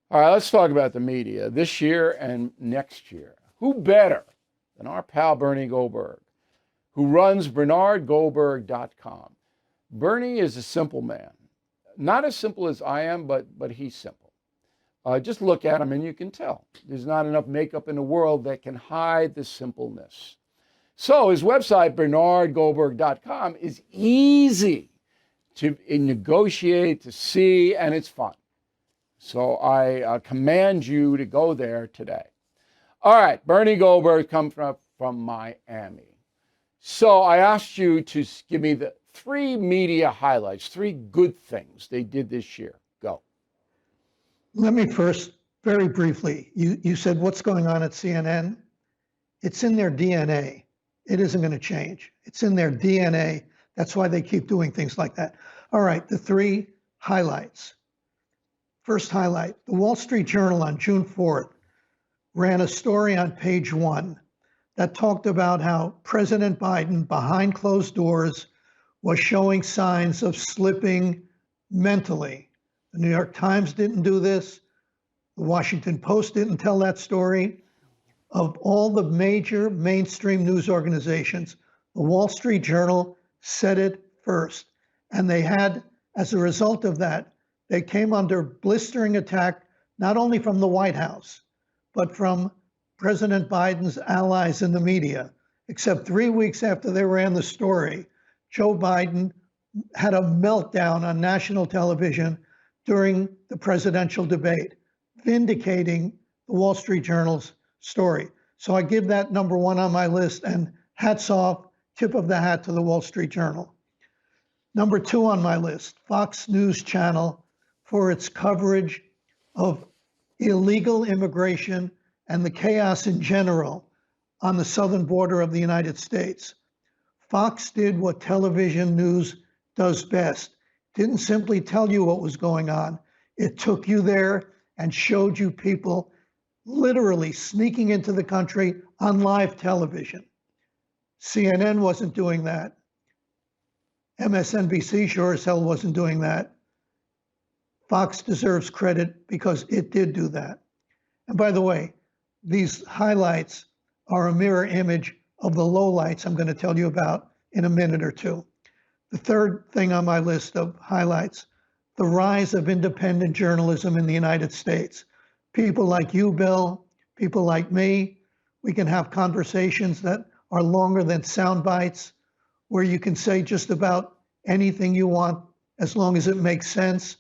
All right, let's talk about the media this year and next year. Who better than our pal Bernie Goldberg, who runs BernardGoldberg.com? Bernie is a simple man. Not as simple as I am, but he's simple. Just look at him and you can tell. There's not enough makeup in the world that can hide the simpleness. So his website, BernardGoldberg.com, is easy to negotiate, to see, and it's fun. So I command you to go there today. All right, Bernie Goldberg comes from Miami. So I asked you to give me the three media highlights, three good things they did this year. Go. Let me first, very briefly, you said what's going on at CNN? It's in their DNA. It isn't going to change. It's in their DNA. That's why they keep doing things like that. All right, the three highlights. First highlight, the Wall Street Journal on June 4th ran a story on page 1 that talked about how President Biden, behind closed doors, was showing signs of slipping mentally. The New York Times didn't do this. The Washington Post didn't tell that story. Of all the major mainstream news organizations, the Wall Street Journal said it first. And they had, as a result of that, they came under blistering attack, not only from the White House, but from President Biden's allies in the media. Except 3 weeks after they ran the story, Joe Biden had a meltdown on national television during the presidential debate, vindicating the Wall Street Journal's story. So I give that number one on my list, and hats off, tip of the hat to the Wall Street Journal. Number two on my list, Fox News Channel, for its coverage of illegal immigration and the chaos in general on the southern border of the United States. Fox did what television news does best. Didn't simply tell you what was going on. It took you there and showed you people literally sneaking into the country on live television. CNN wasn't doing that. MSNBC sure as hell wasn't doing that. Fox deserves credit because it did do that. And by the way, these highlights are a mirror image of the lowlights I'm going to tell you about in a minute or two. The third thing on my list of highlights, the rise of independent journalism in the United States. People like you, Bill, people like me, we can have conversations that are longer than sound bites, where you can say just about anything you want as long as it makes sense.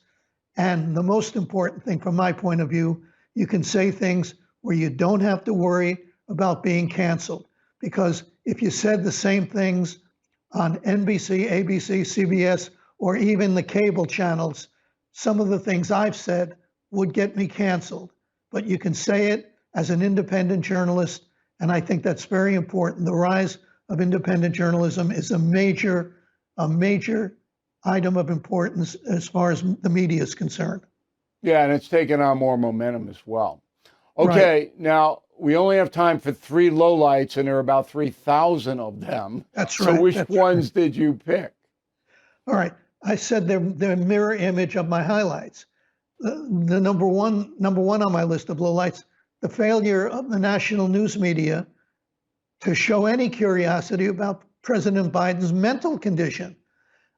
And the most important thing from my point of view, you can say things where you don't have to worry about being canceled. Because if you said the same things on NBC, ABC, CBS, or even the cable channels, some of the things I've said would get me canceled. But you can say it as an independent journalist, and I think that's very important. The rise of independent journalism is a major item of importance as far as the media is concerned. Yeah, and it's taken on more momentum as well. Okay, right. Now we only have time for three lowlights, and there are about 3,000 of them. That's right. So which ones did you pick? All right, I said they're a mirror image of my highlights. The number one on my list of lowlights, the failure of the national news media to show any curiosity about President Biden's mental condition.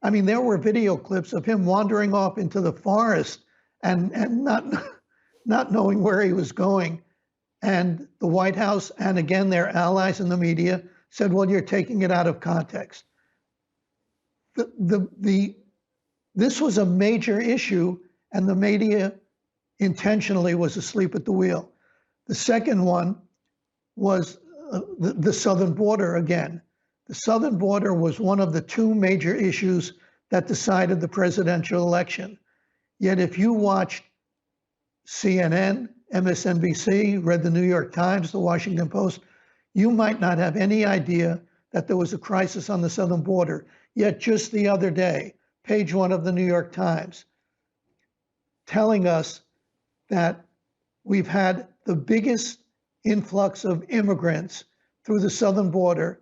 I mean, there were video clips of him wandering off into the forest and not knowing where he was going. And the White House, and again, their allies in the media, said, well, you're taking it out of context. This was a major issue, and the media intentionally was asleep at the wheel. The second one was the southern border again. The southern border was one of the two major issues that decided the presidential election. Yet if you watched CNN, MSNBC, read the New York Times, the Washington Post, you might not have any idea that there was a crisis on the southern border. Yet just the other day, page 1 of the New York Times, telling us that we've had the biggest influx of immigrants through the southern border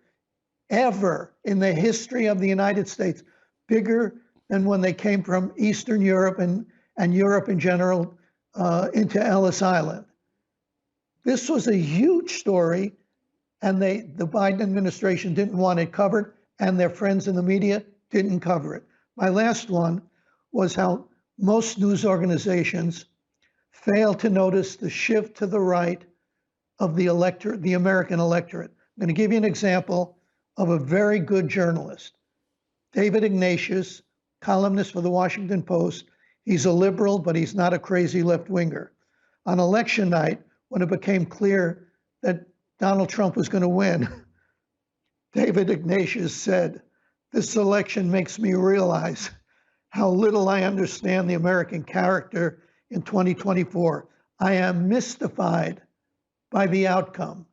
ever in the history of the United States, bigger than when they came from Eastern Europe and Europe in general into Ellis Island. This was a huge story, and the Biden administration didn't want it covered, and their friends in the media didn't cover it. My last one was how most news organizations fail to notice the shift to the right of the electorate, the American electorate. I'm going to give you an example of a very good journalist, David Ignatius, columnist for the Washington Post. He's a liberal, but he's not a crazy left-winger. On election night, when it became clear that Donald Trump was going to win, David Ignatius said, "This election makes me realize how little I understand the American character in 2024. I am mystified by the outcome."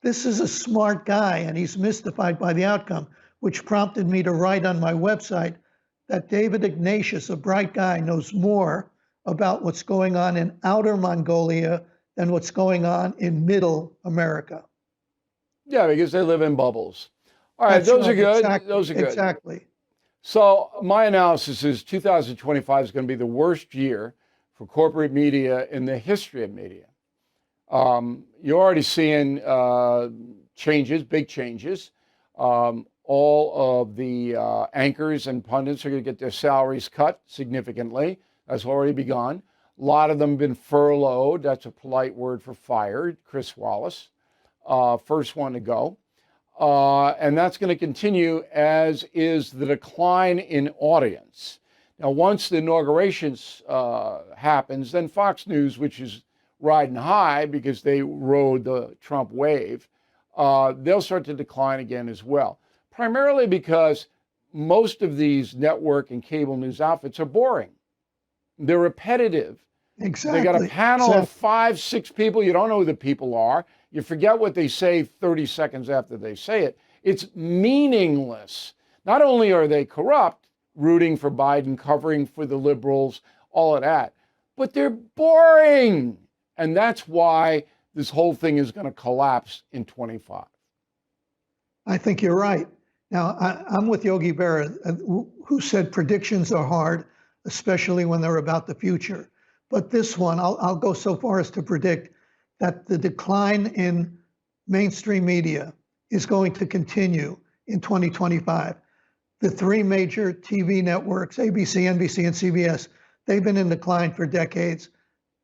This is a smart guy, and he's mystified by the outcome, which prompted me to write on my website that David Ignatius, a bright guy, knows more about what's going on in outer Mongolia than what's going on in middle America. Yeah, because they live in bubbles. All right, those are good. Exactly, those are good. Exactly. So my analysis is 2025 is going to be the worst year for corporate media in the history of media. You're already seeing changes, big changes. All of the anchors and pundits are going to get their salaries cut significantly. That's already begun. A lot of them have been furloughed. That's a polite word for fired. Chris Wallace, first one to go. And that's going to continue, as is the decline in audience. Now, once the inaugurations happens, then Fox News, which is riding high because they rode the Trump wave, they'll start to decline again as well. Primarily because most of these network and cable news outfits are boring. They're repetitive. Exactly. They got a panel of 5, 6 people. You don't know who the people are. You forget what they say 30 seconds after they say it. It's meaningless. Not only are they corrupt, rooting for Biden, covering for the liberals, all of that, but they're boring. And that's why this whole thing is going to collapse in 25. I think you're right. Now, I'm with Yogi Berra, who said predictions are hard, especially when they're about the future. But this one, I'll go so far as to predict that the decline in mainstream media is going to continue in 2025. The 3 major TV networks, ABC, NBC, and CBS, they've been in decline for decades,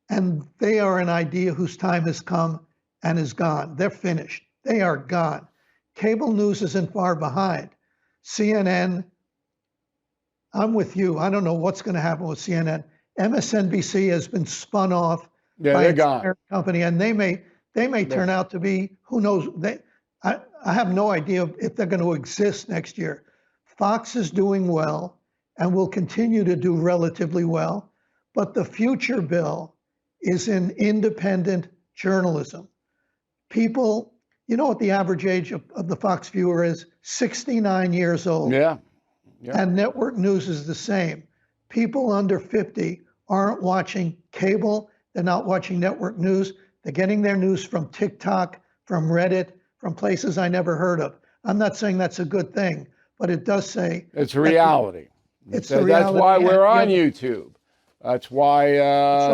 and they are an idea whose time has come and is gone. They're finished. They are gone. Cable news isn't far behind. CNN, I'm with you. I don't know what's going to happen with CNN. MSNBC has been spun off by its parent company, and they may turn out to be, who knows? I have no idea if they're going to exist next year. Fox is doing well and will continue to do relatively well, but the future, Bill, is in independent journalism. People, you know what the average age of the Fox viewer is? 69 years old. Yeah. And network news is the same. People under 50 aren't watching cable. They're not watching network news. They're getting their news from TikTok, from Reddit, from places I never heard of. I'm not saying that's a good thing, but it does say it's a reality. It's the reality. That's why we're on YouTube. That's why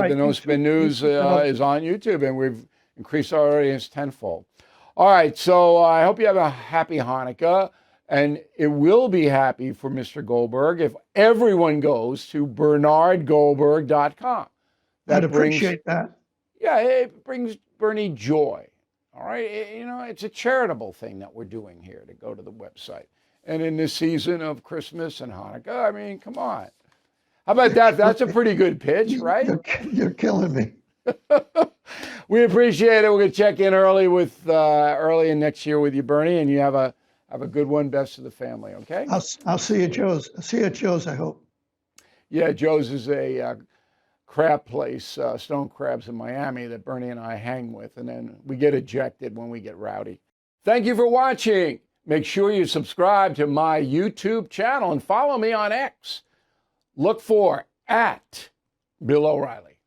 the No Spin News is on YouTube, and we've increased our audience tenfold. All right, so I hope you have a happy Hanukkah, and it will be happy for Mr. Goldberg if everyone goes to bernardgoldberg.com. I'd appreciate that. Yeah, it brings Bernie joy. All right, it's a charitable thing that we're doing here to go to the website. And in this season of Christmas and Hanukkah, I mean, come on. How about that? That's a pretty good pitch, right? You're killing me. We appreciate it. We're going to check in early in next year with you, Bernie, and you have a good one. Best of the family, okay? I'll see you at Joe's. I'll see you at Joe's, I hope. Yeah, Joe's is a crab place, stone crabs in Miami that Bernie and I hang with, and then we get ejected when we get rowdy. Thank you for watching. Make sure you subscribe to my YouTube channel and follow me on X. Look for @Bill O'Reilly.